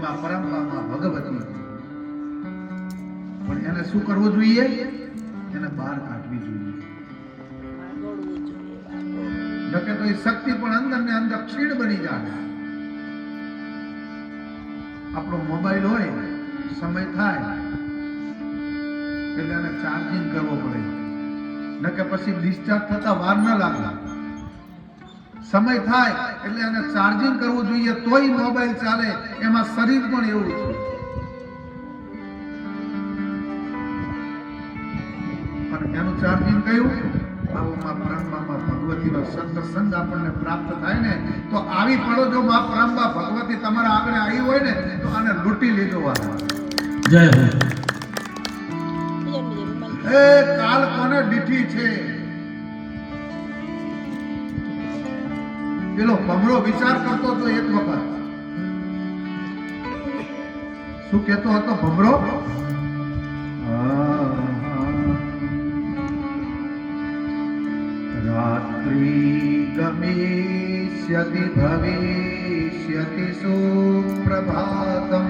માં પરંપરામાં ભગવતી, પણ એને શું કરવું જોઈએ? એને બહાર કાઢવી જોઈએ. નકે તો એ શક્તિ પણ અંદર ને અંદર ક્ષીણ બની જાય. આપણો મોબાઈલ હોય, સમય થાય એટલે એને ચાર્જિંગ કરવો પડે, નકે પછી ડિસ્ચાર્જ થતા વાર ન લાગે. સમય થાય એટલે એને ચાર્જિંગ કરવું જોઈએ, તોય મોબાઈલ ચાલે. એમાં શરીર પણ એવું છે. અને એનું ચાર્જિંગ કયું? બાબુમાં બ્રહ્મામાં ભગવતીનો સત્સંગ આપણને પ્રાપ્ત થાય ને, તો આવી પડો. જો મા બ્રહ્મા ભગવતી તમારા આગળ આવી હોય ને, તો આને લૂંટી લીધો. જય હો. એ કાલ કોને દીઠી છે? પેલો ભમરો વિચાર કરતો હતો એક વખત. શું કહેતો હતો ભમરો? રાત્રિ ગમિષ્યતિ ભવિષ્યતિ સુપ્રભાતમ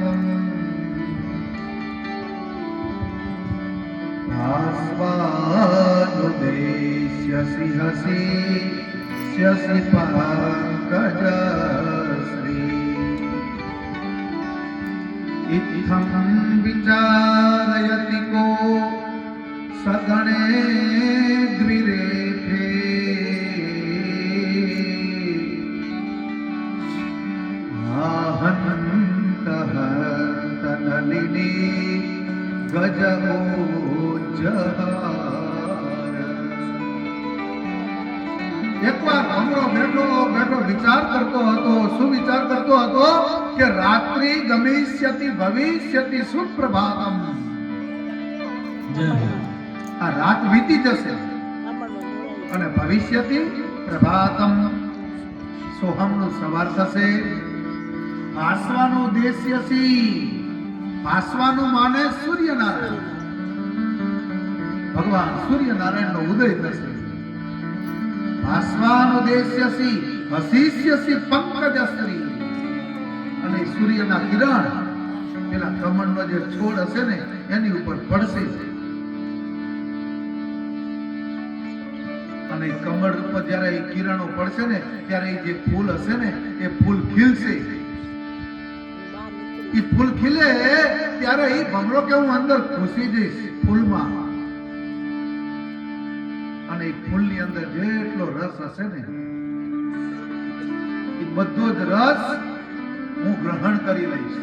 આસ્વાનુદેશ્યસि હસી સ્યસि પંકજશ્રી ઇત્થં વિચારયતિ કો સગણે દ્વિરેફે આહંત હંત નલિની ગજઓ એકવાર ભમરો બેઠો બેઠો વિચાર કરતો હતો. શું વિચાર કરતો હતો? કે રાત્રિ ગમિષ્યતિ ભવિષ્યતિ સુપ્રભાતમ. આ રાત વીતી જશે અને ભવિષ્યતિ પ્રભાતમ, સોહમનું સવાર થશે. ભાસવાનું દેશ્યસી, ભાસવાનું માને સૂર્યનારાયણ. ભગવાન સૂર્યનારાયણનો ઉદય થશે. ભાસ્વાનુદેશ્યસી હસીષ્યસી પંકજશ્રી, અને સૂર્યના કિરણ પેલા કમળનો જે છોડ હશે ને એની ઉપર પડશે, અને કમળ ઉપર જ્યારે એ કિરણો પડશે ને ત્યારે એ જે ફૂલ હશે ને એ ફૂલ ખીલશે. એ ફૂલ ખીલે ત્યારે એ ભમરો કે હું અંદર ઘૂસી જઈશ ફૂલમાં, અને એ ફૂલની અંદર જેટલો રસ હશે ને એ બધો જ રસ હું ગ્રહણ કરી લઈશ.